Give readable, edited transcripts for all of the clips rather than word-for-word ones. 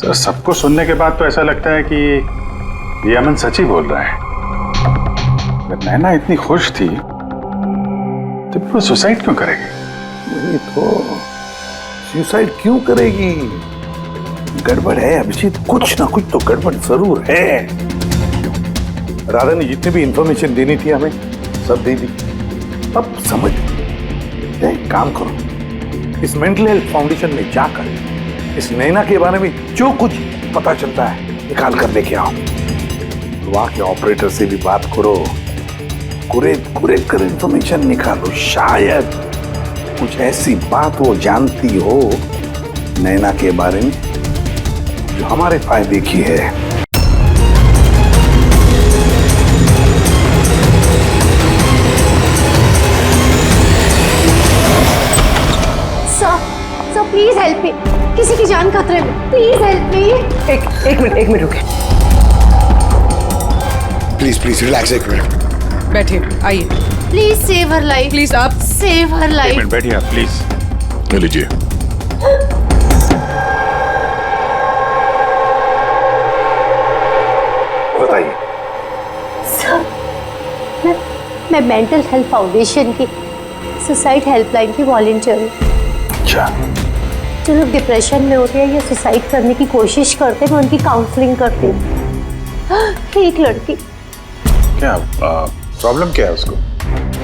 तो सबको सुनने के बाद तो ऐसा लगता है कि ये अमन सच ही बोल रहा है। अगर नैना इतनी खुश थी तो वो सुसाइड क्यों करेगी? नहीं तो सुसाइड क्यों करेगी? गड़बड़ है अभिजीत, कुछ ना कुछ तो गड़बड़ जरूर है। राधा ने जितनी भी इंफॉर्मेशन देनी थी हमें सब दे दी। अब समझ एक काम करो, इस मेंटल हेल्थ फाउंडेशन में जाकर इस नैना के बारे में जो कुछ पता चलता है निकाल कर लेके आओ। वहां के ऑपरेटर से भी बात करो, कुरेद कर इंफॉर्मेशन निकालो। शायद कुछ ऐसी बात वो जानती हो नैना के बारे में जो हमारे फायदे की है। सर प्लीज हेल्प मी, किसी की जान खतरे में, प्लीज हेल्प मी। एक मिनट रुके। प्लीज रिलैक्स, एक मिनट बैठिए, आइए। Please save her life, please आप सेव हर एक लाइफ। मिनट बैठिए आप प्लीज। ले लीजिए। बताइए। सर मैं मेंटल हेल्थ फाउंडेशन की सुसाइड हेल्पलाइन की वॉलंटियर हूँ। अच्छा, जो लोग डिप्रेशन में होते हैं या सुसाइड करने की कोशिश करते हैं मैं उनकी काउंसलिंग करती हूँ। एक लड़की, क्या प्रॉब्लम क्या है उसको?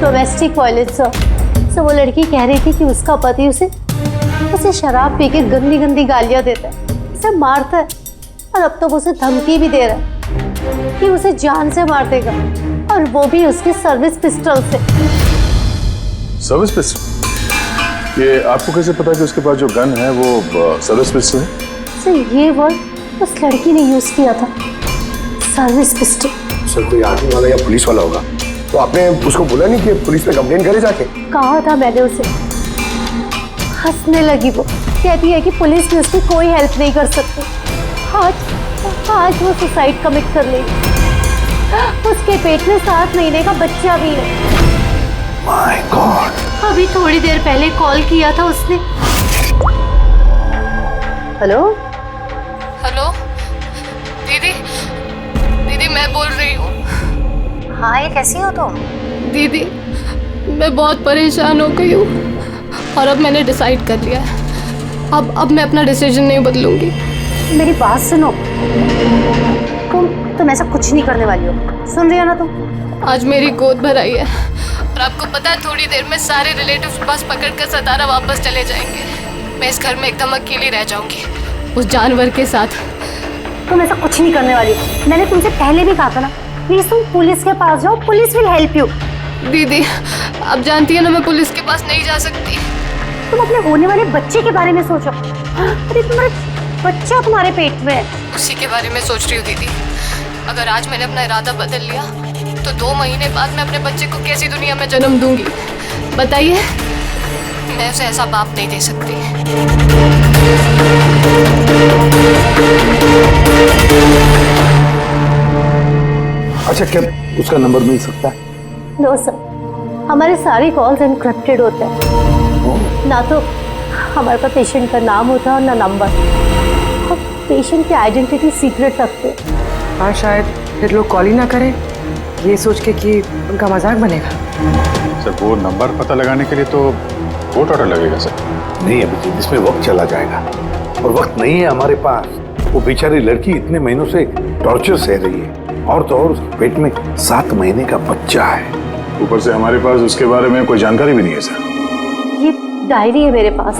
Domestic violence sir. वो लड़की कह रही थी कि उसका पति उसे शराब पी के गंदी गंदी गालियां देता है, उसे मारता है और अब तो वो उसे धमकी भी दे रहा है कि उसे जान से मार देगा, और वो भी उसकी सर्विस पिस्टल से। Service pistol? ये आपको कैसे पता कि उसके पास जो गन है वो सर्विस पिस्टल है? सर ये वर्ड उस लड़की ने यूज किया था, सर्विस पिस्टल। सर कोई आर्मी वाला या पुलिस वाला होगा, तो आपने उसको बोला नहीं कि पुलिस में कंप्लेन करे जाके? कहा था मैंने उसे। हंसने लगी वो, कहती है कि पुलिस में उसकी कोई हेल्प नहीं कर सकती। आज वो सुसाइड कमिट कर लेगी। उसके पेट में 7 महीने का बच्चा भी है। My God. अभी थोड़ी देर पहले कॉल किया था उसने। हेलो हेलो दीदी मैं बोल रही हूँ। हाँ, ये कैसी हो तुम? दीदी मैं बहुत परेशान हो गई हूँ और अब मैंने डिसाइड कर लिया है। अब मैं अपना डिसीजन नहीं बदलूंगी। मेरी बात सुनो, तुम ऐसा कुछ नहीं करने वाली हो, सुन रही हो ना तुम? आज मेरी गोद भर आई है और आपको पता है थोड़ी देर में सारे रिलेटिव्स बस पकड़कर सतारा वापस चले जाएंगे। मैं इस घर में एकदम अकेली रह जाऊंगी उस जानवर के साथ। तुम ऐसा कुछ नहीं करने वाली हो, मैंने तुमसे पहले भी कहा था ना। प्लीज तुम पुलिस के पास जाओ, पुलिस विल हेल्प यू। दीदी आप जानती है ना मैं पुलिस के पास नहीं जा सकती। तुम अपने होने वाले बच्चे के बारे में सोचो। अरे तुम्हारे बच्चा तुम्हारे पेट में है। उसी के बारे में सोच रही हूँ दीदी। अगर आज मैंने अपना इरादा बदल लिया तो 2 महीने बाद मैं अपने बच्चे को कैसी दुनिया में जन्म दूंगी बताइए? मैं उसे ऐसा बाप नहीं दे सकती। अच्छा, क्या उसका नंबर मिल सकता है? नो सर, हमारे सारे कॉल्स एनक्रिप्टेड होते हैं। ना तो हमारे पास पेशेंट का नाम होता है और ना नंबर। हम पेशेंट की आइडेंटिटी सीक्रेट रखते हैं। हाँ, शायद फिर लोग कॉल ही ना करें ये सोच के कि उनका मजाक बनेगा। सर वो नंबर पता लगाने के लिए तो कोर्ट ऑर्डर लगेगा सर। नहीं अभिजीत, इसमें वक्त चला जाएगा और वक्त नहीं है हमारे पास। वो बेचारी लड़की इतने महीनों से टॉर्चर सह रही है, और तो और उसके पेट में 7 महीने का बच्चा है। ऊपर से हमारे पास उसके बारे में कोई जानकारी भी नहीं है सर। ये डायरी है मेरे पास,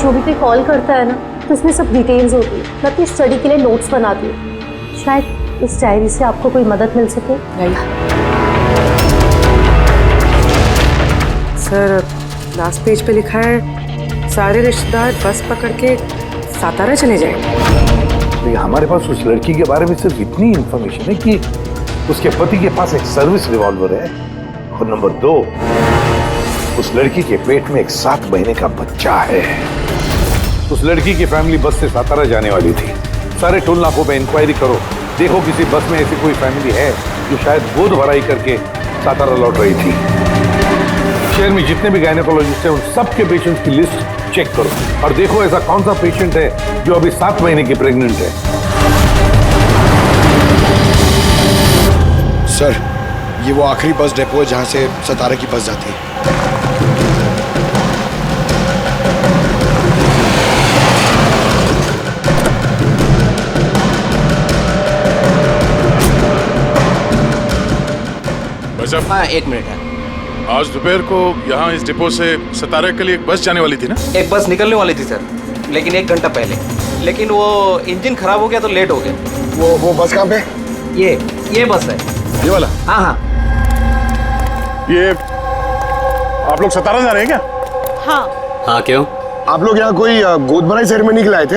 जो भी कोई कॉल करता है ना तो उसमें सब डिटेल्स होती है। मैं अपनी स्टडी के लिए नोट्स बनाती हूँ, शायद इस डायरी से आपको कोई मदद मिल सके। नहीं सर, लास्ट पेज पे लिखा है सारे रिश्तेदार बस पकड़ के सातारा चले जाएंगे। हमारे पास उस लड़की के बारे में सिर्फ इतनी इंफॉर्मेशन है कि उसके पति के पास एक सर्विस रिवॉल्वर है, और नंबर 2 उस लड़की के पेट में एक 7 महीने का बच्चा है। उस लड़की की फैमिली बस से सातारा जाने वाली थी। सारे टोल नाकों पे इंक्वायरी करो, देखो किसी बस में ऐसी कोई फैमिली है जो शायद गोद भराई करके सातारा लौट रही थी। शहर में जितने भी गायनेकोलॉजिस्ट हैं उन सबके पेशेंट्स की लिस्ट चेक करो और देखो ऐसा कौन सा पेशेंट है जो अभी 7 महीने की प्रेग्नेंट है। सर, ये वो आखिरी बस डिपो है जहां से सतारा की बस जाती है। हाँ, 1 मिनट है। आज दोपहर को यहाँ इस डिपो से सतारा के लिए एक बस जाने वाली थी ना? एक बस निकलने वाली थी सर, लेकिन 1 घंटा पहले। लेकिन वो इंजन खराब हो गया तो लेट हो गया। वो बस कहाँ पे? ये बस है। ये वाला? हाँ हाँ। ये आप लोग सतारा जा रहे हैं क्या? हाँ क्यों? आप लोग यहाँ कोई गोद भराई सेरेमनी के लिए आए थे?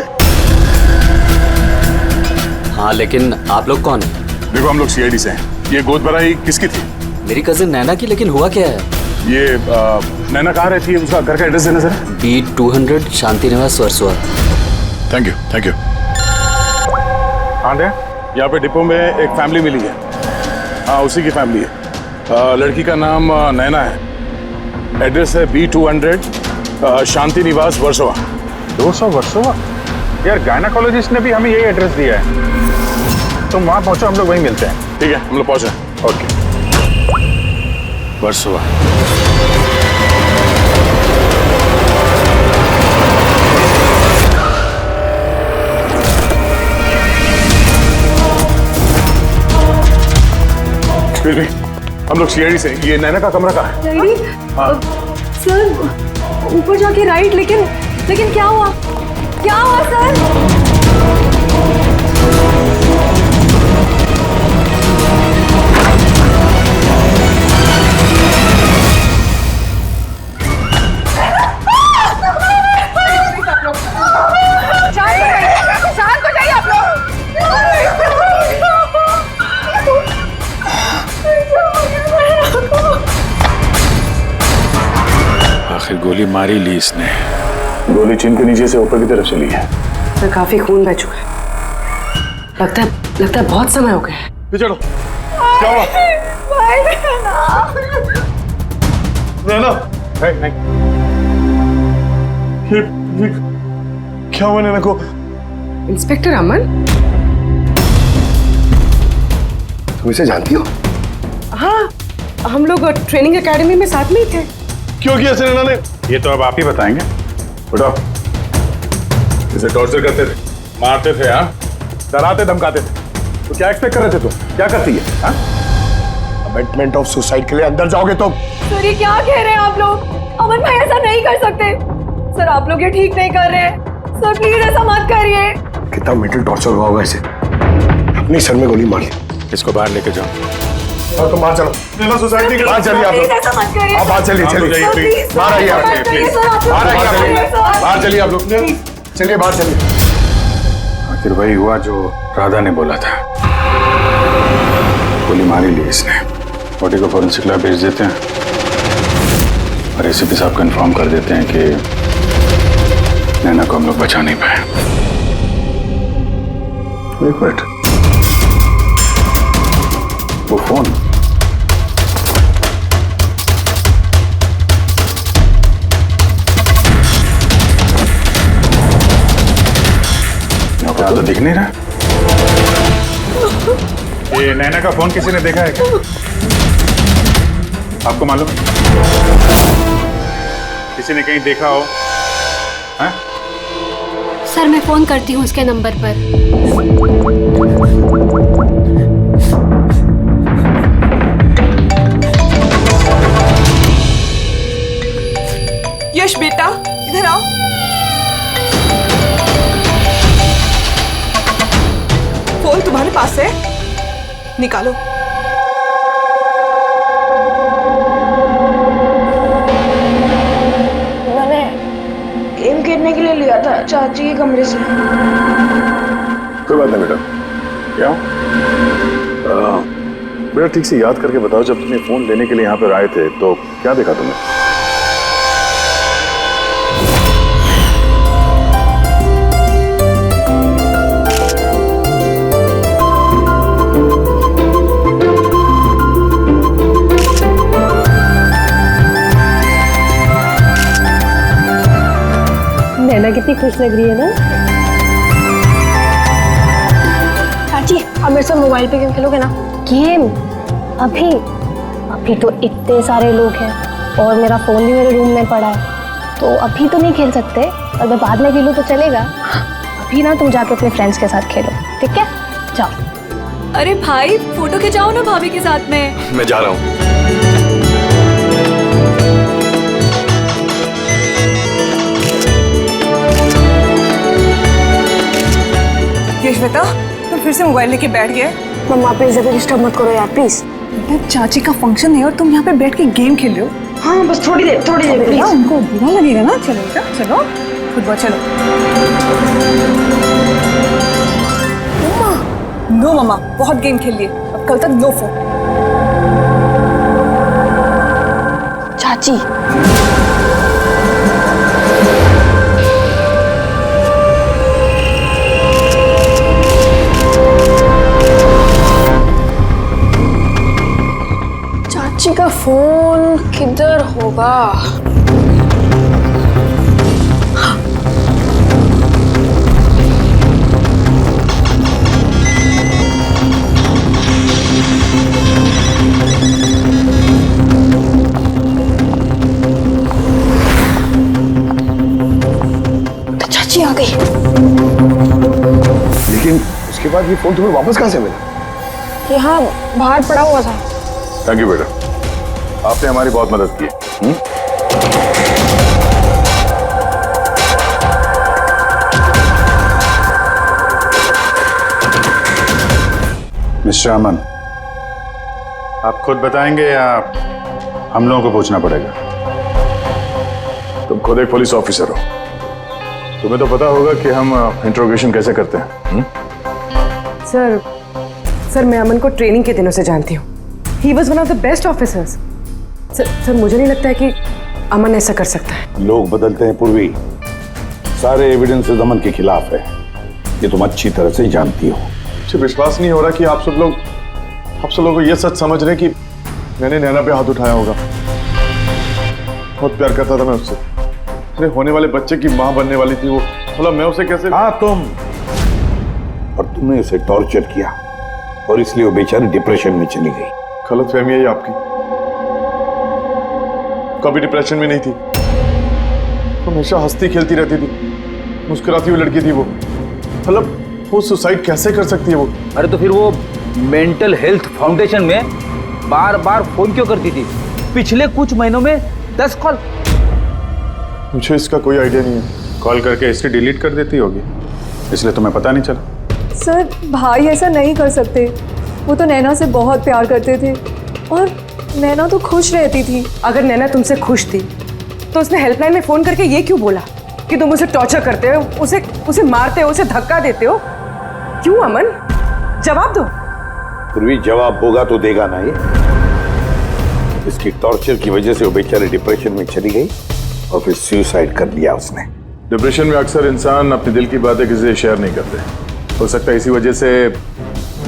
हाँ, लेकिन आप लोग कौन है? देखो, हम लोग सीआईडी से हैं। ये गोद भराई किसकी थी? मेरी कजिन नैना की, लेकिन हुआ क्या है? ये नैना कहाँ रहती है? उसका घर का एड्रेस देना सर। B200 शांति निवास वर्सोवा। Thank you. हाँ दे, यहाँ पे डिपो में एक फैमिली मिली है। हाँ, उसी की फैमिली है। लड़की का नाम नैना है। एड्रेस है B200 शांति निवास वर्सोवा। 200 वर्सोवा? यार, गायनाकोलॉजिस्ट ने भी हमें यही एड्रेस दिया है। तुम वहाँ पहुँचो, हम लोग वहीं मिलते हैं। ठीक है, हम लोग पहुँचे। ओके। वर्सोवा। हम लोग सीआईडी से। ये नैना का कमरा कहाँ है? सर, ऊपर जाके राइट। लेकिन क्या हुआ सर? आखिर गोली मारी ली इसने। गोली चिन के नीचे से ऊपर की तरफ चली है। सर, काफी खून बह चुका है। लगता है बहुत समय हो गया है। चलो, क्या हुआ? नैना, नहीं। ये क्या हुआ नैना को? इंस्पेक्टर अमन? तुम इसे जानती हो? हाँ, हम लोग ट्रेनिंग एकेडमी में साथ में ही थे। क्यों किया ऐसे नैना ने? ये तो अब आप ही बताएंगे। उठो। इसे टॉर्चर करते थे, मारते थे, हाँ, डराते धमकाते थे। तो क्या एक्सपेक्ट कर रहे थे तुम? क्या करती है? हाँ? अबेटमेंट ऑफ सुसाइड के लिए अंदर जाओगे तो? सर, ये क्या कह रहे हैं आप लोग? अमन भाई ऐसा नहीं कर सकते। सर, आप लोग ये ठीक नहीं कर रहे हैं। सर, प्लीज ऐसा मत करिए। कितना मेंटल टॉर्चर हुआ होगा इसे। अपनी सर में गोली मारी। इसको बाहर लेके जाओ। और तुम बाहर चलो। सोसाइटी के बाहर चलिए आप लोग। ऐसा मत करिए। आप बाहर चलिए। बाहर आइए आप। बाहर चलिए आप लोग। चलिए बाहर चलिए। आखिर वही हुआ जो राधा ने बोला था। गोली मारी ली इसने। बॉडी को फॉरेंसिक लैब भेज देते हैं और एसीपी साहब को इन्फॉर्म कर देते हैं कि नैना को हम लोग बचा नहीं पाए। एक मिनट, वो फोन। यहाँ तो दिख नहीं रहा। ये नैना का फोन किसी ने देखा है क्या? आपको मालूम? किसी ने कहीं देखा हो? हाँ? सर, मैं फोन करती हूँ उसके नंबर पर। यश बेटा, इधर आओ। फोन तुम्हारे पास है? निकालो। मैंने गेम खेलने के लिए लिया था चाची के कमरे से। कोई बात नहीं बेटा। क्या बेटा, ठीक से याद करके बताओ, जब तुमने फोन लेने के लिए यहाँ पर आए थे तो क्या देखा तुमने? कितनी खुश लग रही है ना। चाची अब मेरे साथ मोबाइल पे गेम खेलोगे ना? गेम? अभी अभी तो इतने सारे लोग हैं और मेरा फोन भी मेरे रूम में पड़ा है, तो अभी तो नहीं खेल सकते। अगर बाद में खेलो तो चलेगा। अभी ना तुम जाके अपने फ्रेंड्स के साथ खेलो, ठीक है? जाओ। अरे भाई फोटो खिंचाओ ना भाभी के साथ में। मैं जा रहा हूँ। ये श्वेता, तुम फिर से मोबाइल लेके बैठ गए। मम्मा प्लीज अभी डिस्टर्ब मत करो यार प्लीज। चाची का फंक्शन है और तुम यहाँ पे बैठ के गेम खेल रहे हो। हाँ बस थोड़ी देर प्लीज। उनको बुरा लगेगा ना। चलो बेटा चलो, फुटबॉल चलो। नो मम्मा, बहुत गेम खेल लिए, अब कल तक नो फोन। चाची चाची का फोन किधर होगा? तो चाची आ गई। लेकिन उसके बाद ये फोन तुम्हें वापस कहाँ से मिला? यहाँ बाहर पड़ा हुआ था। थैंक यू बेटा, आपने हमारी बहुत मदद की। मिस्टर अमन, आप खुद बताएंगे या हम लोगों को पूछना पड़ेगा? तुम खुद एक पुलिस ऑफिसर हो, तुम्हें तो पता होगा कि हम इंट्रोगेशन कैसे करते हैं। सर मैं अमन को ट्रेनिंग के दिनों से जानती हूँ। He was one of the best officers. Sir मुझे नहीं लगता है कि अमन ऐसा कर सकता है। लोग बदलते हैं पूर्वी, सारे एविडेंसेस अमन के खिलाफ है, ये तुम अच्छी तरह से जानती हो। मुझे विश्वास नहीं हो रहा कि आप सब लोग ये सच समझ रहे हैं कि मैंने नैना पे हाथ उठाया होगा। बहुत प्यार करता था मैं उससे। मेरे होने वाले बच्चे की मां बनने वाली थी वो, मतलब मैं उसे कैसे। हाँ तुम, और तुमने उसे टॉर्चर किया और इसलिए वो बेचारी डिप्रेशन में चली गई। गलतफहमी है ये आपकी, कभी डिप्रेशन में नहीं थी, हमेशा हंसती खेलती रहती थी, मुस्कुराती हुई लड़की थी वो। मतलब वो सुसाइड कैसे कर सकती है वो? अरे तो फिर वो मेंटल हेल्थ फाउंडेशन में बार बार फोन क्यों करती थी? पिछले कुछ महीनों में 10 कॉल। मुझे इसका कोई आइडिया नहीं है। कॉल करके हिस्ट्री डिलीट कर देती होगी, इसलिए तुम्हें पता नहीं चला। सर भाई ऐसा नहीं कर सकते, वो तो नैना से बहुत प्यार करते थे और नैना तो खुश रहती थी। अगर नैना तुमसे खुश थी तो उसने हेल्पलाइन में फोन करके ये क्यों बोला कि तुम उसे टॉर्चर करते हो, उसे मारते हो, उसे धक्का देते हो? क्यों अमन, जवाब दो। पूर्वी जवाब होगा तो देगा ना ये। इसकी टॉर्चर की वजह से वो बेचारी डिप्रेशन में चली गई और फिर सुसाइड कर लिया उसने। डिप्रेशन में अक्सर इंसान अपने दिल की बातें किसी से शेयर नहीं करते। हो सकता है इसी वजह से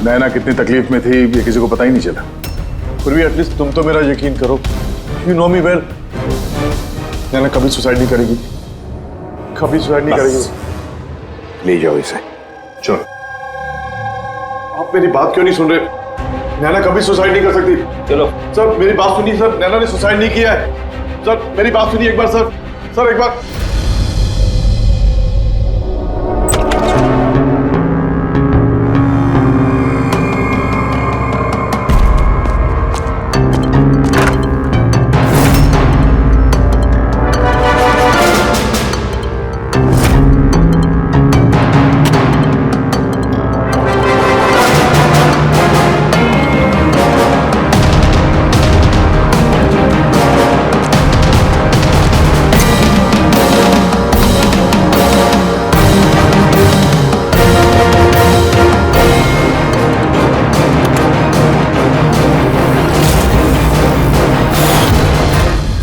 नैना कितनी तकलीफ में थी ये किसी को पता ही नहीं चला। फिर भी एटलीस्ट तुम तो मेरा यकीन करो, यू नो मी वेल। नैना कभी सुसाइड नहीं करेगी, कभी सुसाइड नहीं करेगी। ले जाओ इसे, चलो। आप मेरी बात क्यों नहीं सुन रहे? नैना कभी सुसाइड नहीं कर सकती। चलो सर मेरी बात सुनिए सर, नैना ने सुसाइड नहीं किया है। सर मेरी बात सुनिए एक बार सर, सर एक बार।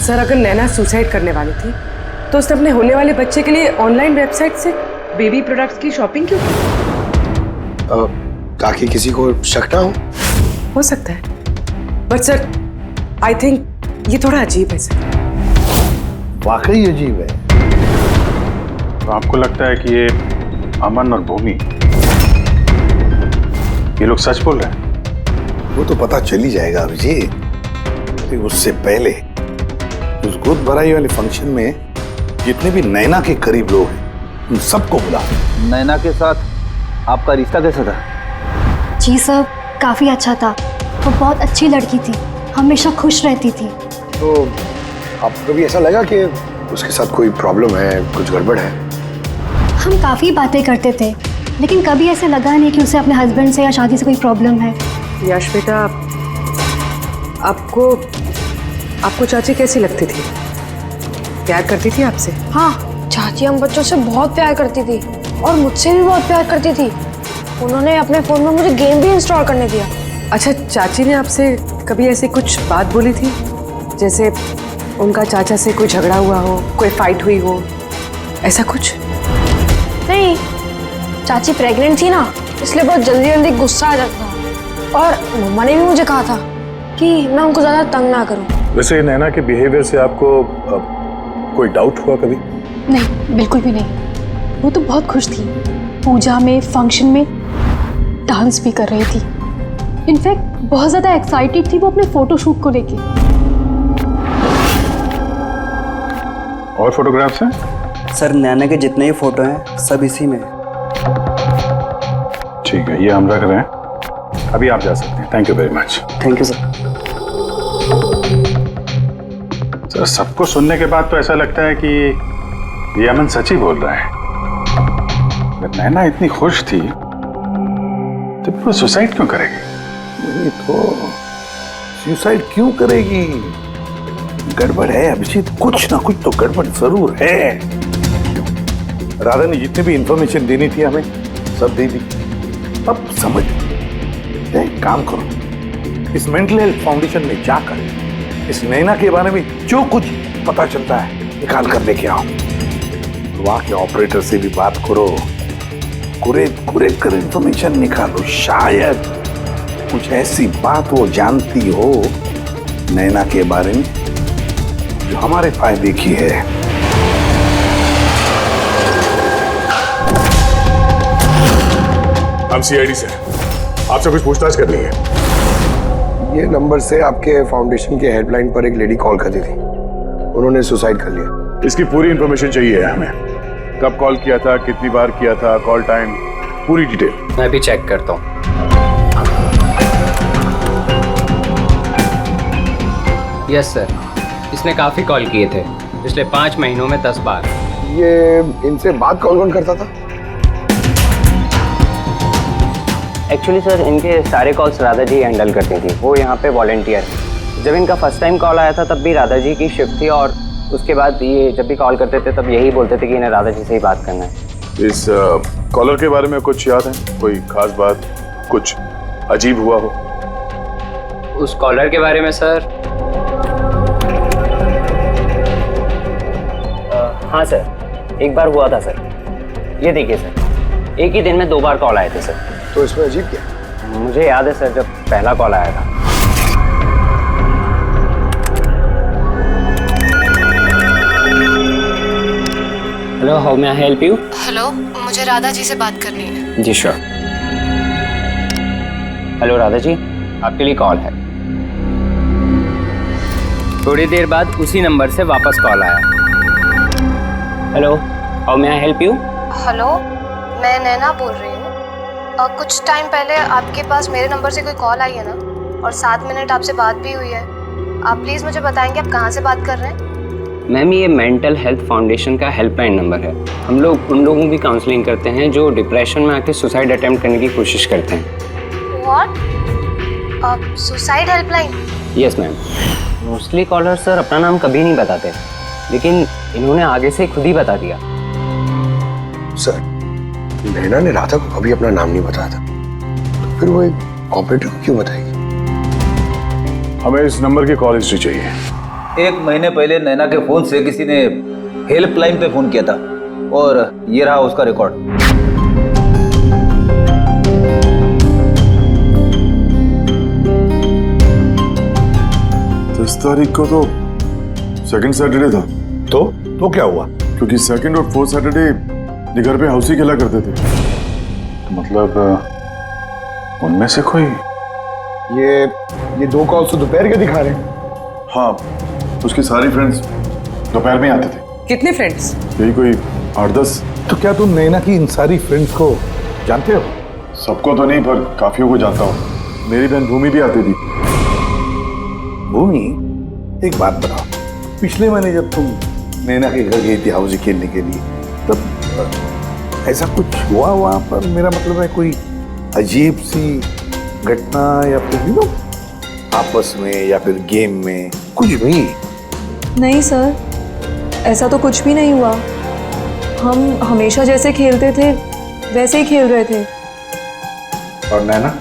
सर अगर नैना सुसाइड करने वाली थी तो उसने अपने होने वाले बच्चे के लिए ऑनलाइन वेबसाइट से बेबी प्रोडक्ट्स की शॉपिंग क्यों की? ताकि किसी को शक ना हो सकता है, बट सर आई थिंक ये थोड़ा अजीब है सर। वाकई अजीब है। तो आपको लगता है कि ये अमन और भूमि ये लोग सच बोल रहे हैं? वो तो पता चल ही जाएगा अभिजीत। लेकिन उससे पहले उस गोद भराई वाले फंक्शन में जितने भी नैना के करीब लोग हैं उन सबको बुला। नैना के साथ आपका रिश्ता कैसा था? जी सर, काफी अच्छा था। वो बहुत अच्छी लड़की थी, हमेशा खुश रहती थी। तो आपको कभी ऐसा लगा कि उसके साथ कोई प्रॉब्लम है, कुछ गड़बड़ है? हम काफी बातें करते थे, लेकिन कभी ऐसे लगा नहीं कि उसे अपने हस्बैंड से या शादी से कोई प्रॉब्लम है। यश बेटा, आपको चाची कैसी लगती थी? प्यार करती थी आपसे? हाँ, चाची हम बच्चों से बहुत प्यार करती थी और मुझसे भी बहुत प्यार करती थी। उन्होंने अपने फोन में मुझे गेम भी इंस्टॉल करने दिया। अच्छा, चाची ने आपसे कभी ऐसी कुछ बात बोली थी, जैसे उनका चाचा से कोई झगड़ा हुआ हो, कोई फाइट हुई हो, ऐसा कुछ? नहीं, चाची प्रेग्नेंट थी ना, इसलिए बहुत जल्दी जल्दी गुस्सा आ जाता था। और मम्मा ने भी मुझे कहा था कि मैं उनको ज़्यादा तंग ना करूं। वैसे नैना के बिहेवियर से आपको कोई डाउट हुआ कभी? नहीं, बिल्कुल भी नहीं। वो तो बहुत खुश थी। पूजा में, फंक्शन में डांस भी कर रही थी। इनफैक्ट बहुत ज़्यादा एक्साइटेड थी वो अपने फोटोशूट को लेके। और फोटोग्राफ्स हैं? सर, नैना के जितने ही फोटो हैं सब इसी में। ठीक है, ये हम रख रहे हैं। अभी आप जा सकते हैं। Thank you very much. Thank you sir. Sir, सबको सुनने के बाद तो ऐसा लगता है कि ये अमन सच ही बोल रहा है। अगर नैना इतनी खुश थी तो वो सुसाइड क्यों करेगी? नहीं तो सुसाइड क्यों करेगी? गड़बड़ है अभिजीत, कुछ ना कुछ तो गड़बड़ जरूर है। राधा ने जितनी भी इंफॉर्मेशन देनी थी हमें सब दे दी। अब समझ एक काम करो, इस मेंटल हेल्थ फाउंडेशन में जाकर इस नैना के बारे में जो कुछ पता चलता है निकाल कर लेके आओ। वहां के ऑपरेटर से भी बात करो, कुरेद कर इंफॉर्मेशन निकालो। शायद कुछ ऐसी बात वो जानती हो नैना के बारे में जो हमारे फायदे की है। हम सीआईडी से आपसे कुछ पूछताछ करनी है। ये नंबर से आपके फाउंडेशन के हेल्पलाइन पर एक लेडी कॉल करती थी, उन्होंने सुसाइड कर लिया। इसकी पूरी इंफॉर्मेशन चाहिए हमें। कब कॉल किया था, कितनी बार किया था, कॉल टाइम, पूरी डिटेल। मैं भी चेक करता हूँ। यस सर, इसने काफ़ी कॉल किए थे पिछले 5 महीनों में 10 बार। ये इनसे बात कौन कौन करता था? एक्चुअली सर, इनके सारे कॉल्स राधा जी हैंडल करती थी। वो यहाँ पे वॉलंटियर है। जब इनका फर्स्ट टाइम कॉल आया था तब भी राधा जी की शिफ्ट थी, और उसके बाद ये जब भी कॉल करते थे तब यही बोलते थे कि इन्हें राधा जी से ही बात करना है। इस कॉलर के बारे में कुछ याद है? कोई खास बात, कुछ अजीब हुआ हो? उस कॉलर के बारे में सर, हाँ सर, एक बार हुआ था सर। ये देखिए सर, एक ही दिन में 2 बार कॉल आए थे सर। तो इसमें अजीब क्या? मुझे याद है सर, जब पहला कॉल आया था। Hello, how may I help you? Hello, मुझे राधा जी से बात करनी है। जी श्योर। हेलो राधा जी, आपके लिए कॉल है। थोड़ी देर बाद उसी नंबर से वापस कॉल आया। Hello, how may I help you? Hello, मैं नैना बोल रही हूँ। कुछ टाइम पहले आपके पास मेरे नंबर से कोई कॉल आई है ना, और 7 मिनट आपसे बात भी हुई है। आप प्लीज़ मुझे बताएंगे आप कहाँ से बात कर रहे हैं? मैम, ये मेंटल हेल्थ फाउंडेशन का हेल्पलाइन नंबर है। हम लोग उन लोगों की काउंसलिंग करते हैं जो डिप्रेशन में आके सुसाइड अटेम्प्ट करने की कोशिश करते हैं। What? Suicide helpline? Yes ma'am. Mostly caller sir अपना नाम कभी नहीं बताते, लेकिन इन्होंने आगे से खुद ही बता दिया। सर, नैना ने राधा को कभी अपना नाम नहीं बताया था, तो फिर वो एक ऑपरेटर को क्यों बताएगी? हमें इस नंबर की कॉल हिस्ट्री चाहिए। 1 महीने पहले नैना के फोन से किसी ने हेल्पलाइन पे फोन किया था, और ये रहा उसका रिकॉर्ड। तो 10 तारीख को तो सेकंड सैटरडे था। तो क्या हुआ? क्योंकि सेकंड और फोर्थ सैटरडे ये घर पे हाउसी खेला करते थे। मतलब उनमें से कोई? ये 2 कॉल्स तो दोपहर के दिखा रहे हैं। हाँ, उसकी सारी फ्रेंड्स दोपहर में आते थे। कितने फ्रेंड्स? यही कोई 8-10। तो क्या तुम नैना की इन सारी फ्रेंड्स को जानते हो? सबको तो नहीं, पर काफियों को जानता हूँ। मेरी बहन भूमि भी आती थी। भूमि, एक बात बताओ, पिछले महीने जब तुम नैना के घर गई थी हाउसी खेलने के लिए, तब ऐसा कुछ हुआ वहां पर? मेरा मतलब है कोई अजीब सी घटना या फिर आपस में या फिर गेम में कुछ भी? नहीं सर, ऐसा तो कुछ भी नहीं हुआ। हम हमेशा जैसे खेलते थे वैसे ही खेल रहे थे। और नैना,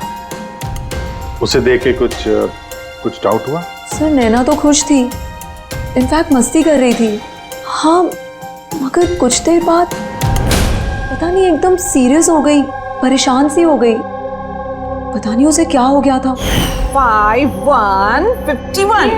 उसे देख के कुछ डाउट हुआ? सर नैना तो खुश थी, इनफैक्ट मस्ती कर रही थी। हाँ, मगर कुछ देर बाद पता नहीं एकदम सीरियस हो गई, परेशान सी हो गई। पता नहीं उसे क्या हो गया था। 5151।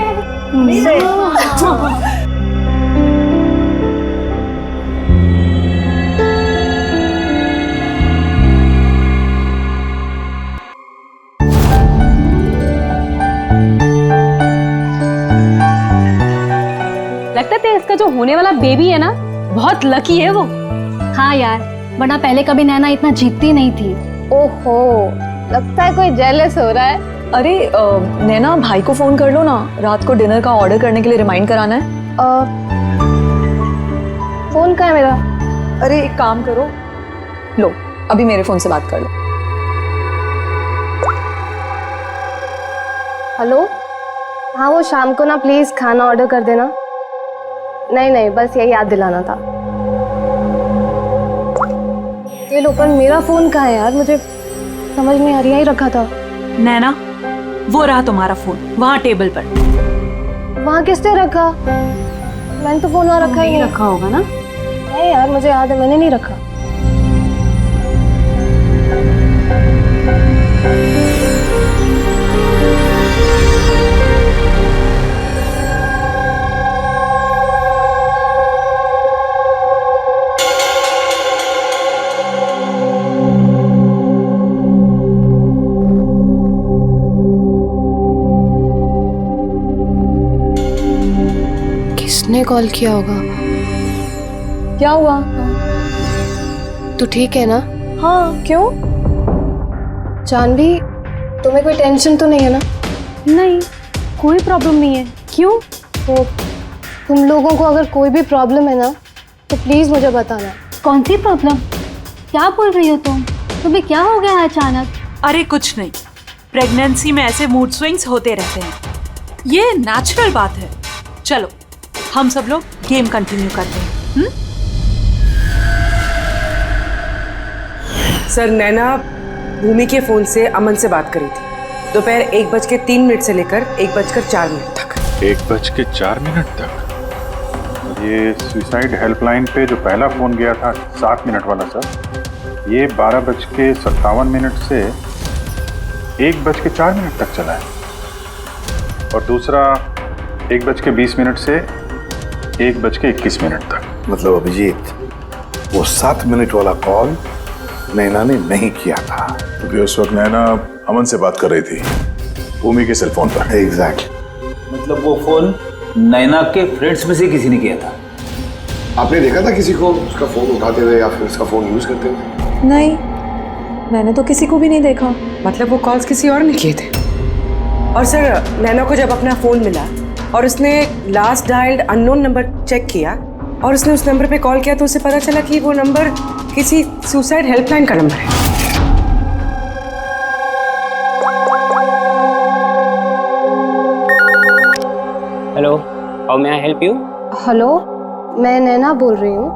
लगता है इसका जो होने वाला बेबी है ना, बहुत लकी है वो। हाँ यार, वरना पहले कभी नैना इतना जीतती नहीं थी। ओहो, लगता है कोई जेलस हो रहा है। अरे नैना, भाई को फोन कर लो ना, रात को डिनर का ऑर्डर करने के लिए रिमाइंड कराना है। फोन कहाँ है मेरा? अरे एक काम करो, लो अभी मेरे फोन से बात कर लो। हेलो, हाँ वो शाम को ना प्लीज खाना ऑर्डर कर देना। नहीं, बस यही याद दिलाना था। ये लो, पर मेरा फोन कहाँ है यार, मुझे समझ नहीं आ रही। यही रखा था। नैना, वो रहा तुम्हारा फोन वहाँ टेबल पर। वहाँ किसने रखा? मैंने तो फोन वहाँ रखा ही नहीं। रखा होगा ना? नहीं यार, मुझे याद है मैंने नहीं रखा। किसने कॉल किया होगा? क्या हुआ? तू ठीक है ना? हाँ, क्यों? जानवी, तुम्हें कोई टेंशन तो नहीं है ना? नहीं, कोई प्रॉब्लम नहीं है। क्यों? तो तुम लोगों को अगर कोई भी प्रॉब्लम है ना, तो प्लीज मुझे बताना। कौन सी प्रॉब्लम? क्या बोल रही हो तुम? तुम्हें क्या हो गया अचानक? अरे कुछ नहीं, प्रेगनेंसी में ऐसे मूड स्विंग्स होते रहते हैं, ये नेचुरल बात है। चलो हम सब लोग गेम कंटिन्यू करते हैं। सर नैना भूमि के फोन से अमन से बात करी थी दोपहर 1:03 से लेकर 1:04 तक। 1:04 तक? ये सुसाइड हेल्पलाइन पे जो पहला फोन गया था 7 मिनट वाला सर, ये 12:57 से 1:04 तक चला है, और दूसरा 1:20 से 1:21 तक। मतलब अभिजीत, वो 7 मिनट वाला कॉल नैना ने नहीं किया था, क्योंकि उस वक्त नैना अमन से बात कर रही थी भूमि के सेल फोन पर। एग्जैक्टली। मतलब वो फोन नैना के फ्रेंड्स में से किसी ने किया था? आपने देखा था किसी को उसका फोन उठाते हुए या फिर उसका फोन यूज करते हुए? नहीं, मैंने तो किसी को भी नहीं देखा। मतलब वो कॉल्स किसी और ने किए थे। और सर नैना को जब अपना फोन मिला और उसने last dialled unknown number check किया और उसने उस नंबर पे कॉल किया, तो उसे पता चला कि वो नंबर किसी सुसाइड हेल्पलाइन का नंबर है। Hello, how may I help you? Hello, मैं नैना बोल रही हूँ।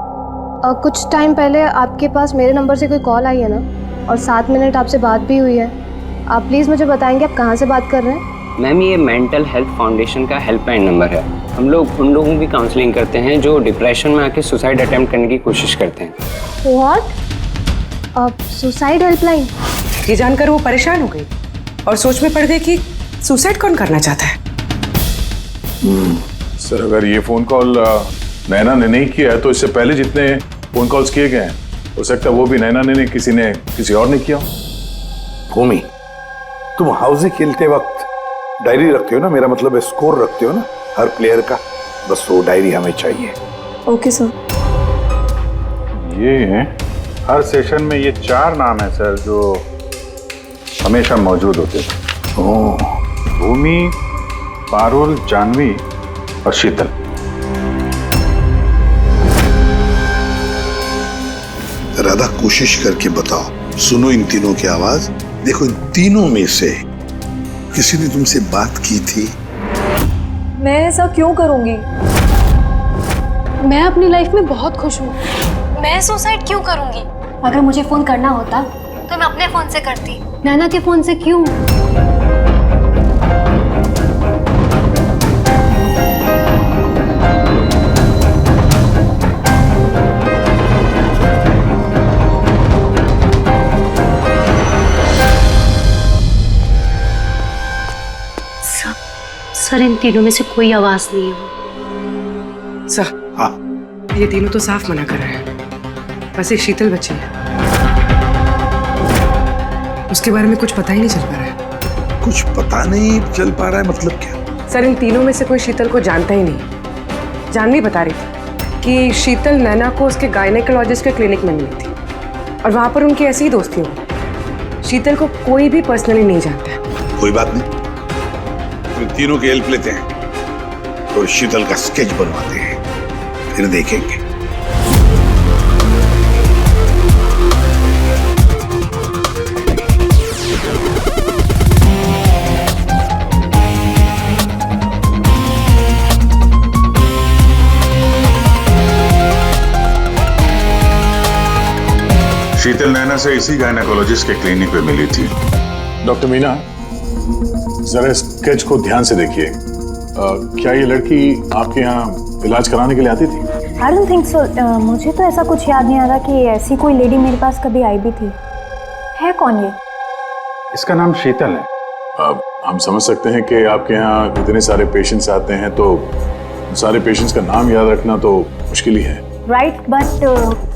कुछ टाइम पहले आपके पास मेरे नंबर से कोई कॉल आई है ना, और 7 मिनट आपसे बात भी हुई है। आप प्लीज़ मुझे बताएंगे आप कहाँ से बात कर रहे हैं? मैम, ये मेंटल हेल्थ फाउंडेशन का हेल्पलाइन नंबर है। हम लोग उन लोगों की काउंसलिंग करते हैं जो डिप्रेशन में आके सुसाइड अटेम्प्ट करने की कोशिश करते हैं। व्हाट? Suicide helpline? ये जानकर वो परेशान हो गई और सोच में पड़ गई कि सुसाइड कौन करना चाहता है। सर, अगर ये फोन कॉल नैना ने नहीं किया है, तो इससे पहले जितने फोन कॉल्स किए गए हैं हो सकता है वो भी नैना ने नहीं, किसी और ने किया। भूमि, तुम हाउसी खेलते वक्त डायरी रखते हो ना, मेरा मतलब है स्कोर रखते हो ना हर प्लेयर का, बस वो डायरी हमें चाहिए। Okay sir. ये हर सेशन में ये 4 नाम है सर जो हमेशा मौजूद होते थे। भूमि, पारुल, जानवी और शीतल। राधा कोशिश करके बताओ, सुनो इन तीनों की आवाज। देखो इन तीनों में से किसी ने तुमसे बात की थी? मैं ऐसा क्यों करूंगी? मैं अपनी लाइफ में बहुत खुश हूँ। मैं सुसाइड क्यों करूंगी? अगर मुझे फोन करना होता तो मैं अपने फोन से करती, नैना के फोन से क्यों? सर इन तीनों में से कोई आवाज नहीं है। सर हाँ, ये तीनों तो साफ मना कर रहे हैं, बस एक शीतल बची है। उसके बारे में कुछ पता ही नहीं चल पा रहा है। कुछ पता नहीं चल पा रहा है मतलब क्या? सर इन तीनों में से कोई शीतल को जानता ही नहीं। जानवी बता रही थी कि शीतल नैना को उसके गायनेकोलॉजिस्ट के क्लिनिक में मिली थी और वहां पर उनकी ऐसी ही दोस्ती हुई। शीतल को कोई भी पर्सनली नहीं जानता है। कोई बात नहीं, तीनों की हेल्प लेते हैं और शीतल का स्केच बनवाते हैं, फिर देखेंगे। शीतल नैना से इसी गायनेकोलॉजिस्ट के क्लिनिक पे मिली थी। डॉक्टर मीना, जरा स्केच को ध्यान से देखिए। क्या ये लड़की आपके यहाँ इलाज कराने के लिए आती थी? I don't think so. मुझे तो ऐसा कुछ याद नहीं आ रहा कि ऐसी कोई लेडी मेरे पास कभी आई भी थी। है कौन ये? इसका नाम शीतल है। हम समझ सकते हैं कि आपके यहाँ इतने सारे पेशेंट्स आते हैं तो सारे पेशेंट्स का नाम याद रखना तो मुश्किल ही है। राइट, बट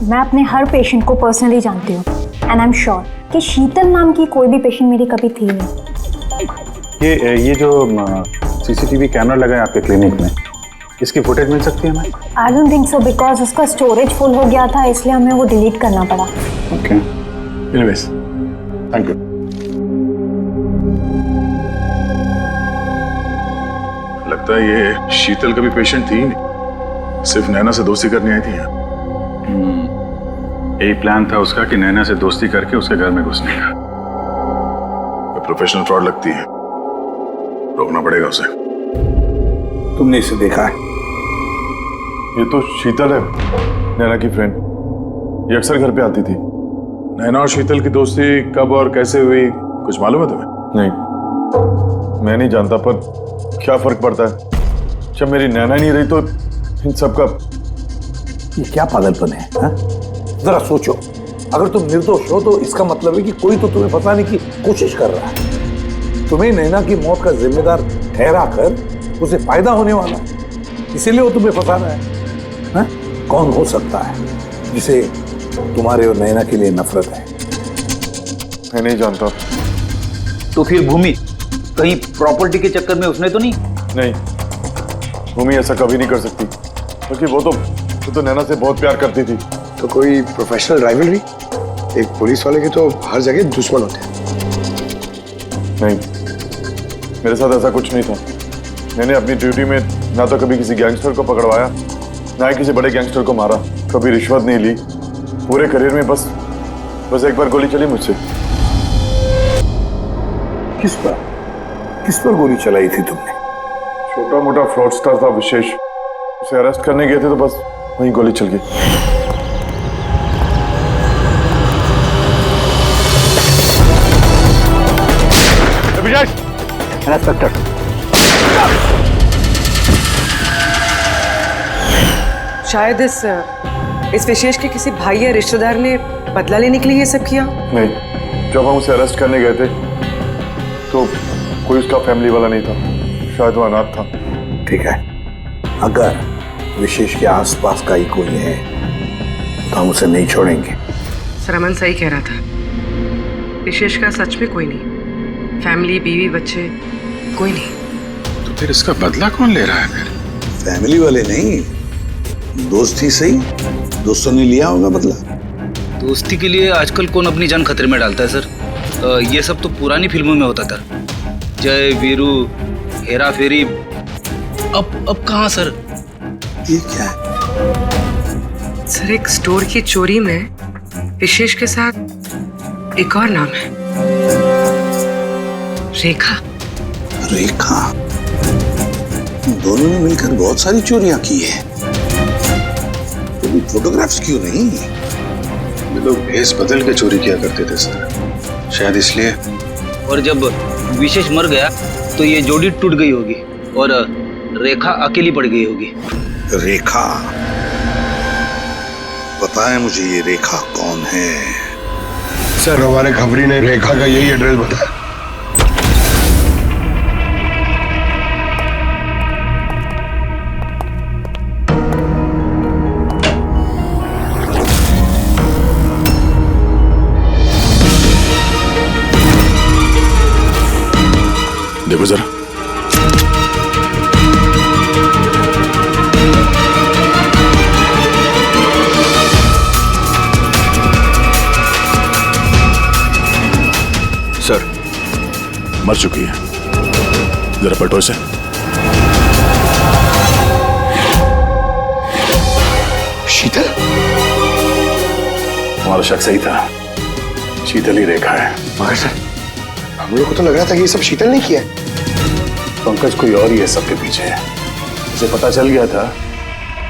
मैं अपने हर पेशेंट को पर्सनली जानती हूँ एंड आई एम श्योर कि शीतल नाम की कोई भी पेशेंट मेरी कभी थी नहीं। ये जो सीसीटीवी कैमरा लगा है आपके क्लिनिक में, इसकी फुटेज मिल सकती है हमें? I don't think so, because उसका स्टोरेज फुल हो गया था, इसलिए हमें वो डिलीट करना पड़ा। Okay, anyways, thank you. लगता है ये शीतल कभी पेशेंट थी ही नहीं, सिर्फ नैना से दोस्ती करने आई थी यहाँ। यही प्लान था उसका कि नैना से दोस्ती करके उसके घर में घुसने का। प्रोफेशनल फ्रॉड लगती है, रोकना पड़ेगा उसे। तुमने इसे देखा है? ये तो शीतल है, नैना की फ्रेंड। ये अक्सर घर पे आती थी। नैना और शीतल की दोस्ती कब और कैसे हुई, कुछ मालूम है तुम्हें? नहीं, मैं नहीं जानता, पर क्या फर्क पड़ता है? जब मेरी नैना नहीं रही तो इन सब का। ये क्या पागलपन है हा? जरा सोचो, अगर तुम निर्दोष हो तो इसका मतलब है कि कोई तो तुम्हें फंसाने की कोशिश कर रहा है। तुम्हें नैना की मौत का जिम्मेदार ठहरा कर उसे फायदा होने वाला, इसीलिए वो तुम्हें फंसा रहा है हा? कौन हो सकता है जिसे तुम्हारे और नैना के लिए नफरत है? मैं नहीं जानता। तो फिर भूमि कहीं प्रॉपर्टी के चक्कर में उसने तो नहीं? नहीं, भूमि ऐसा कभी नहीं कर सकती, क्योंकि वो तो नैना से बहुत प्यार करती थी। तो कोई प्रोफेशनल राइवलरी? एक पुलिस वाले के तो हर जगह दुश्मन होते हैं। नहीं, मेरे साथ ऐसा कुछ नहीं था। मैंने अपनी ड्यूटी में ना तो कभी किसी गैंगस्टर को पकड़वाया, ना ही किसी बड़े गैंगस्टर को मारा, कभी रिश्वत नहीं ली। पूरे करियर में बस एक बार गोली चली मुझसे। किस पर गोली चलाई थी तुमने? छोटा मोटा फ्रॉडस्टर था विशेष, उसे अरेस्ट करने गए थे तो बस वहीं गोली चल गई। इंस्पेक्टर, शायद इस विशेष के किसी भाई या रिश्तेदार ने बदला लेने के लिए ये सब किया। नहीं, जब हम उसे अरेस्ट करने गए थे तो कोई उसका फैमिली वाला नहीं था, शायद वो अनाथ था। ठीक है, अगर विशेष के आसपास का ही कोई है तो हम उसे नहीं छोड़ेंगे। सर अमन सही कह रहा था, विशेष का सच में कोई नहीं, फैमिली बीवी बच्चे कोई नहीं। तो फिर इसका बदला कौन ले रहा है फिर? फैमिली वाले नहीं, दोस्त ही सही, दोस्तों ने लिया होगा बदला। दोस्ती के लिए आजकल कौन अपनी जान खतरे में डालता है सर? ये सब तो पुरानी फिल्मों में होता था, जय वीरू, हेरा फेरी। अब कहाँ सर? ये क्या है? सर एक स्टोर की चोरी में विशेष के साथ एक और नाम है, रेखा। रेखा? दोनों ने मिलकर बहुत सारी चोरियां की है, फोटोग्राफ्स क्यों नहीं? ये लोग भेस बदल के चोरी किया करते थे सर, शायद इसलिए। और जब विशेष मर गया तो ये जोड़ी टूट गई होगी और रेखा अकेली पड़ गई होगी। रेखा? पता है मुझे ये रेखा कौन है? सर हमारे खबरी ने रेखा का यही एड्रेस बताया। देखो जरा। सर मर चुकी है, जरा पलटो इसे। शीतल? तुम्हारा शक सही था, शीतल ही रेखा है। मगर सर हम लोग को तो लग रहा था कि ये सब शीतल ने किया है। पंकज कोई और ही है सबके पीछे। उसे पता चल गया था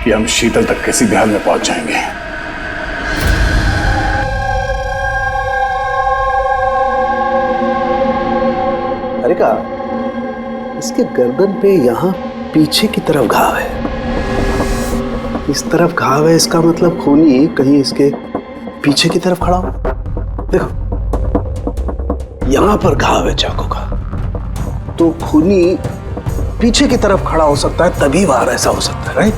कि हम शीतल तक किसी भी हाल में पहुंच जाएंगे। अरे का इसके गर्दन पे यहाँ पीछे की तरफ घाव है, इस तरफ घाव है, इसका मतलब खूनी कहीं इसके पीछे की तरफ खड़ा हो। देखो यहां पर घाव है चाकू का, तो खूनी पीछे की तरफ खड़ा हो सकता है, तभी वार ऐसा हो सकता है, राइट?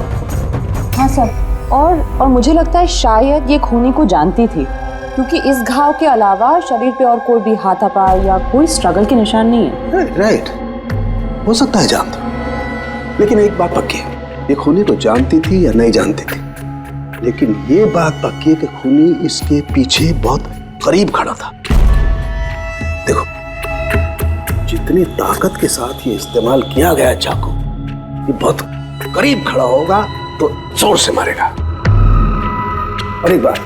हाँ सर, और मुझे लगता है शायद ये खूनी को जानती थी, क्योंकि इस घाव के अलावा शरीर पे और कोई भी हाथापाई या कोई स्ट्रगल के निशान नहीं है। राइट, हो सकता है जानती, लेकिन एक बात पक्की है, ये खूनी को जानती थी या नहीं जानती थी, लेकिन ये बात पक्की है कि खूनी इसके पीछे बहुत करीब खड़ा था। देखो जितनी ताकत के साथ ये इस्तेमाल किया गया चाकू, ये बहुत करीब खड़ा होगा तो जोर से मारेगा। और एक बात,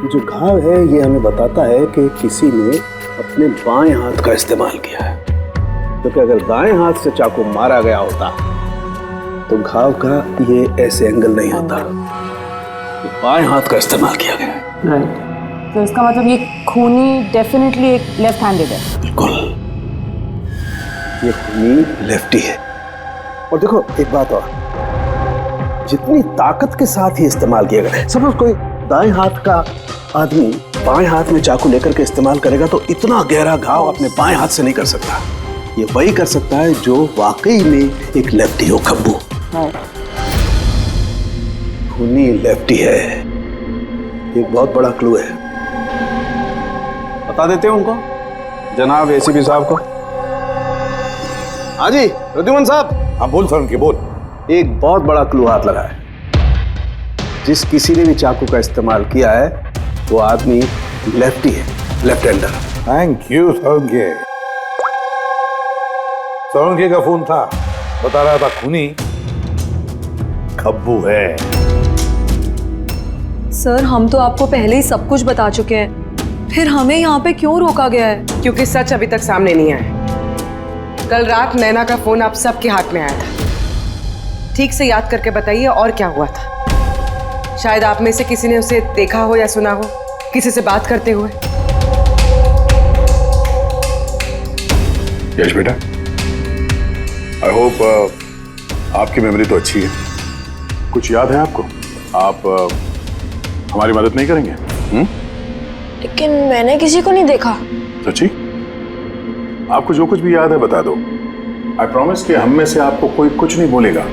जो घाव है ये हमें बताता है कि किसी ने अपने बाएं हाथ का इस्तेमाल किया है, क्योंकि अगर दाएं हाथ से चाकू मारा गया होता तो घाव का ये ऐसे एंगल नहीं होता, तो बाएं हाथ का इस्तेमाल किया गया है। राइट, तो इसका मतलब ये खूनी डेफिनेटली एक लेफ्ट हैंडेड है। बिल्कुल, ये खूनी लेफ्टी है। और देखो एक बात और, जितनी ताकत के साथ ही इस्तेमाल किया गया, सपोज कोई दाएं हाथ का आदमी बाएं हाथ में चाकू लेकर के इस्तेमाल करेगा तो इतना गहरा घाव अपने बाएं हाथ से नहीं कर सकता। ये वही कर सकता है जो वाकई में एक लेफ्टी हो। खब्बू खूनी लेफ्टी है, एक बहुत बड़ा क्लू है। बता देते हैं उनको, जनाब एसीपी साहब को। हाँ जी रुद्धिमान साहब। हाँ बोल सर, उनके बोल। एक बहुत बड़ा क्लू हाथ लगा है, जिस किसी ने भी चाकू का इस्तेमाल किया है वो आदमी लेफ्टी है, लेफ्ट हैंडर। थैंक यू सोंगे। सोंगे का फोन था, बता रहा था खूनी खब्बू है। सर हम तो आपको पहले ही सब कुछ बता चुके हैं, फिर हमें यहाँ पे क्यों रोका गया है? क्योंकि सच अभी तक सामने नहीं आया। कल रात नैना का फोन आप सबके हाथ में आया था। ठीक से याद करके बताइए और क्या हुआ था। शायद आप में से किसी ने उसे देखा हो या सुना हो किसी से बात करते हुए। यश बेटा, आई होप आपकी मेमोरी तो अच्छी है, कुछ याद है आपको? आप हमारी मदद नहीं करेंगे? लेकिन मैंने किसी को नहीं देखा। सच्ची? आपको जो कुछ भी याद है बता दो। आई प्रॉमिस कि हम में से आपको कोई कुछ नहीं बोलेगा।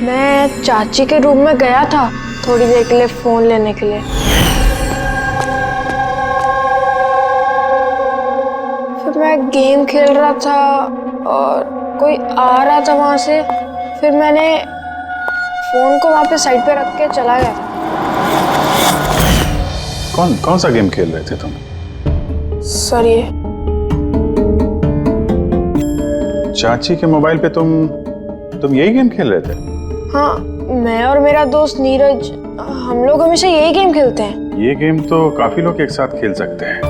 मैं चाची के रूम में गया था, थोड़ी देर के लिए फोन लेने के लिए। फिर मैं गेम खेल रहा था और कोई आ रहा था वहां से, फिर मैंने फोन को वहां पे साइड पे रख के चला गया था। कौन सा गेम खेल रहे थे तुम? सर ये चाची के मोबाइल पे तुम यही गेम खेल रहे थे? हाँ, मैं और मेरा दोस्त नीरज, हम लोग हमेशा यही गेम खेलते हैं। ये गेम तो काफी लोग एक साथ खेल सकते हैं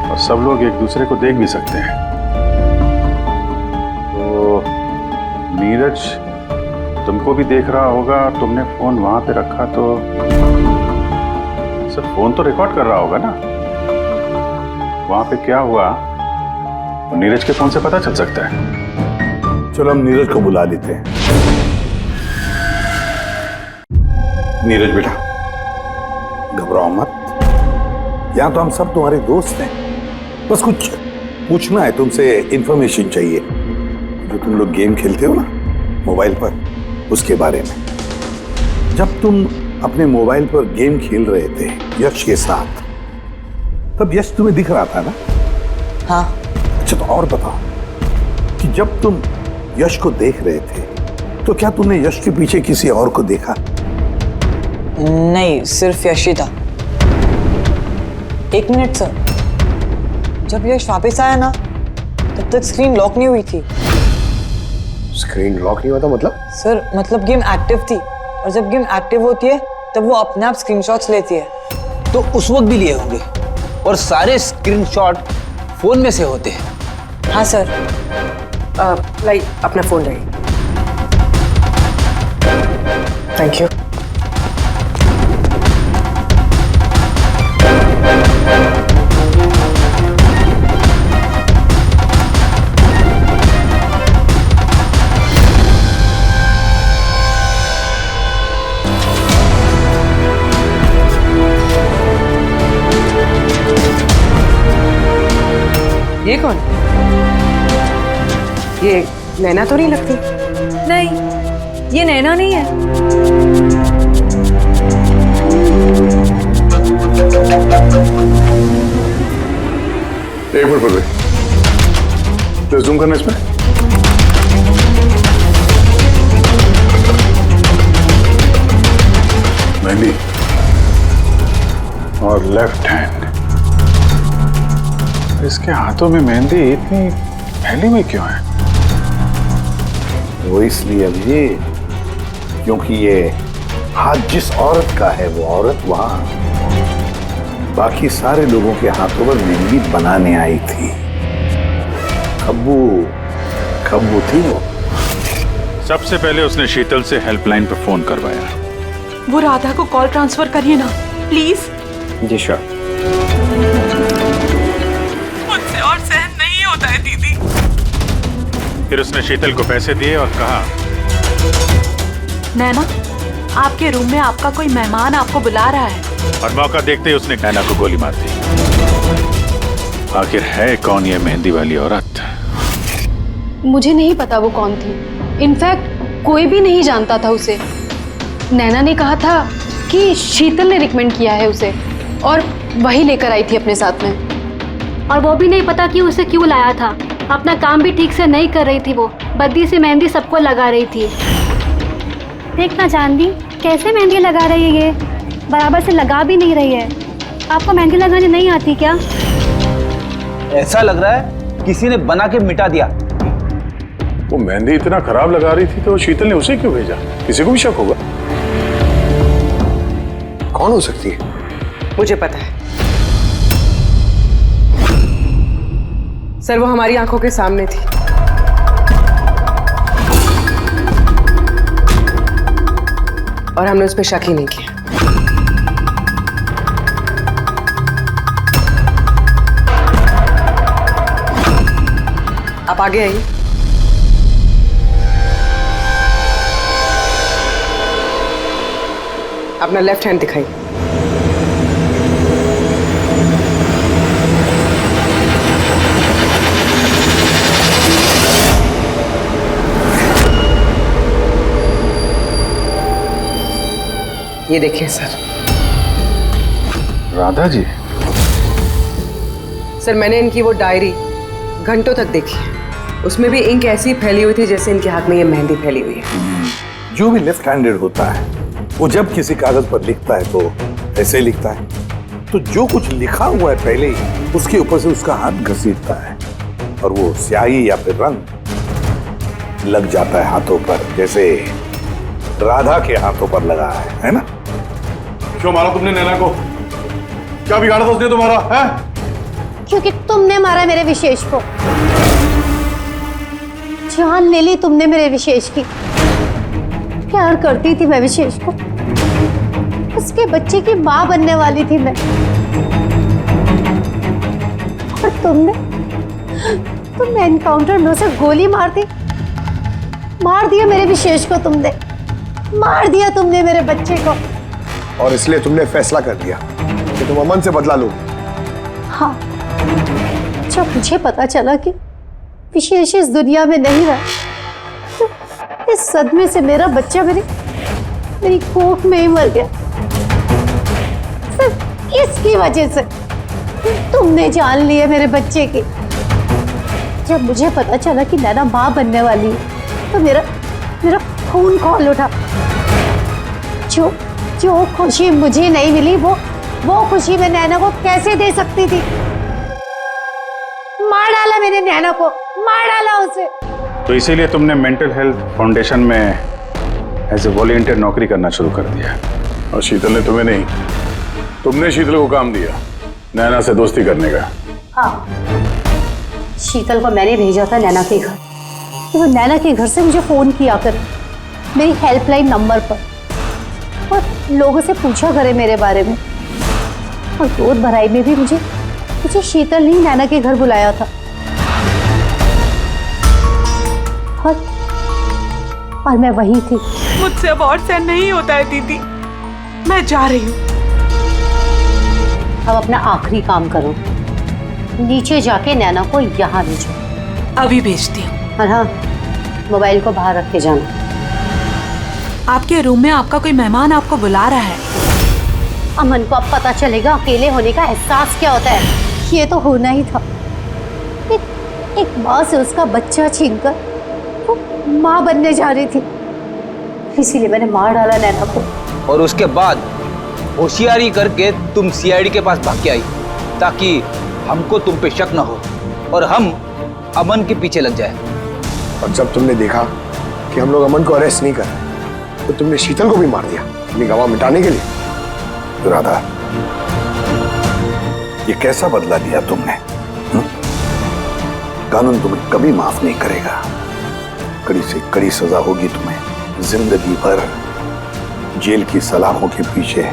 और सब लोग एक दूसरे को देख भी सकते हैं। तो नीरज तुमको भी देख रहा होगा, तुमने फोन वहां पे रखा तो सर फोन तो रिकॉर्ड कर रहा होगा ना? वहां पे क्या हुआ तो नीरज के फोन से पता चल सकता है। चलो हम नीरज को बुला लेते हैं। नीरज बेटा, घबराओ मत, यहां तो हम सब तुम्हारे दोस्त हैं। बस कुछ पूछना है तुमसे, इंफॉर्मेशन चाहिए। जो तुम लोग गेम खेलते हो ना मोबाइल पर, उसके बारे में। जब तुम अपने मोबाइल पर गेम खेल रहे थे यश के साथ, तब यश तुम्हें दिख रहा था ना? हाँ। अच्छा, तो और बताओ कि जब तुम यश को देख रहे थे तो क्या तुमने यश के पीछे किसी और को देखा? नहीं, सिर्फ यश ही था। एक मिनट सर, जब यश वापस आया ना तब तक स्क्रीन लॉक नहीं हुई थी। स्क्रीन लॉक नहीं हुआ था मतलब? सर मतलब गेम एक्टिव थी, और जब गेम एक्टिव होती है तब वो अपने आप स्क्रीनशॉट्स लेती है। तो उस वक्त भी लिए होंगे, और सारे स्क्रीनशॉट फोन में से होते हैं। हाँ सर। लाई अपना फोन लाइए। Thank you. ये कौन? ये नैना तो नहीं लगती? नहीं, ये नैना नहीं है। एक मिनट पर प्लीज जूम करना इसमें। मेहंदी और लेफ्ट हैंड। इसके हाथों में मेहंदी इतनी फैली हुई क्यों है? वो इसलिए अभी क्योंकि ये हाथ जिस औरत का है वो औरत वहां बाकी सारे लोगों के हाथों पर मेहंदी बनाने आई थी। खब्बू थी वो। सबसे पहले उसने शीतल से हेल्पलाइन पर फोन करवाया। वो राधा को कॉल ट्रांसफर करिए ना प्लीज। Ji sure. मुझसे और सहन नहीं होता है दीदी। फिर उसने शीतल को पैसे दिए और कहा, नैना आपके रूम में आपका कोई मेहमान आपको बुला रहा है। और मौका देखते ही उसने नैना को गोली मार दी। आखिर है कौन ये मेहंदी वाली औरत? मुझे नहीं पता वो कौन थी। इनफैक्ट कोई भी नहीं जानता था उसे। नैना ने कहा था कि शीतल ने रिकमेंड किया है उसे, और वही लेकर आई थी अपने साथ में। और वो भी नहीं पता कि उसे क्यों लाया था। अपना काम भी ठीक से नहीं कर रही थी वो, बद्दी से मेहंदी सबको लगा रही थी। देखना चांदी कैसे मेहंदी लगा रही है, ये बराबर से लगा भी नहीं रही है। आपको मेहंदी लगाने नहीं आती क्या? ऐसा लग रहा है किसी ने बना के मिटा दिया। वो मेहंदी इतना खराब लगा रही थी तो शीतल ने उसे क्यों भेजा? किसी को भी शक होगा। कौन हो सकती है? मुझे पता है सर, वो हमारी आंखों के सामने थी। और हमने उस पर शक ही नहीं किया। आप आगे आइए। अपना लेफ्ट हैंड दिखाइए। ये देखिए सर। राधा जी? सर मैंने इनकी वो डायरी घंटों तक देखी है। उसमें भी इंक ऐसी फैली हुई थी जैसे इनके हाथ में ये मेहंदी फैली हुई है। जो भी लेफ्ट हैंडेड होता है वो जब किसी कागज पर लिखता है तो ऐसे ही लिखता है। तो जो कुछ लिखा हुआ है पहले ही उसके ऊपर से उसका हाथ घसीटता है और वो स्याही या फिर रंग लग जाता है हाथों पर, जैसे राधा के हाथों पर लगा है ना? क्यों मारा तुमने नैना को? क्या बिगाड़ा था उसने तुम्हारा? है? क्योंकि तुमने मारा मेरे विशेष को। जान ले ली तुमने मेरे विशेष की। प्यार करती थी मैं विशेष को, उसके बच्चे की मां बनने वाली थी मैं। और तुमने एनकाउंटर में उसे गोली मार दिया मेरे विशेष को। तुमने मार दिया तुमने मेरे बच्चे को। और इसलिए तुमने फैसला कर लिया कि तुम अमन से बदला लो? हाँ, जब मुझे पता चला कि विशेष इस दुनिया में नहीं रहा, तो इस सदमे से मेरा बच्चा मेरी कोख में ही मर गया। सिर्फ किसकी वजह से? तुमने जान लिया मेरे बच्चे की। जब मुझे पता चला कि नैना मां बनने वाली है तो मेरा खून खौल उठा। जो खुशी मुझे नहीं मिली वो खुशी मैं नैना को कैसे दे सकती थी? मार डाला मैंने नैना को, मार डाला उसे। तो इसीलिए तुमने मेंटल हेल्थ फाउंडेशन में एज ए वॉलंटियर नौकरी करना शुरू कर दिया। और शीतल ने तुम्हें नहीं, तुमने शीतल को काम दिया नैना से दोस्ती करने का। हाँ, शीतल को मैंने भेजा था नैना के घर। तो वो नैना के घर से मुझे फोन किया कर मेरी हेल्पलाइन नंबर पर और लोगों से पूछा करे मेरे बारे में। और दूध भराई में भी मुझे शीतल ने नैना के घर बुलाया था। और मैं वही थी। मुझसे अब और सहन नहीं होता है दीदी, मैं जा रही हूँ। अब अपना आखिरी काम करो, नीचे जाके नैना को यहाँ भेजो। अभी भेजती हूँ। और हाँ, मोबाइल को बाहर रख के जाना। आपके रूम में आपका कोई मेहमान आपको बुला रहा है। अमन को अब पता चलेगा अकेले होने का एहसास क्या होता है। ये तो होना ही था। एक माँ से उसका बच्चा छीनकर वो माँ बनने जा रही थी, इसीलिए मैंने मार डाला नैना को। और उसके बाद होशियारी करके तुम सीआईडी के पास भाग के आई ताकि हमको तुम पे शक न हो और हम अमन के पीछे लग जाए। और जब तुमने देखा कि हम लोग अमन को अरेस्ट नहीं कर रहे तो तुमने शीतल को भी मार दिया अपनी गवाह मिटाने के लिए। राधा, ये कैसा बदला लिया तुमने? कानून तुम्हें कभी माफ नहीं करेगा। कड़ी से कड़ी सजा होगी तुम्हें। जिंदगी भर जेल की सलाखों के पीछे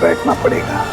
बैठना पड़ेगा।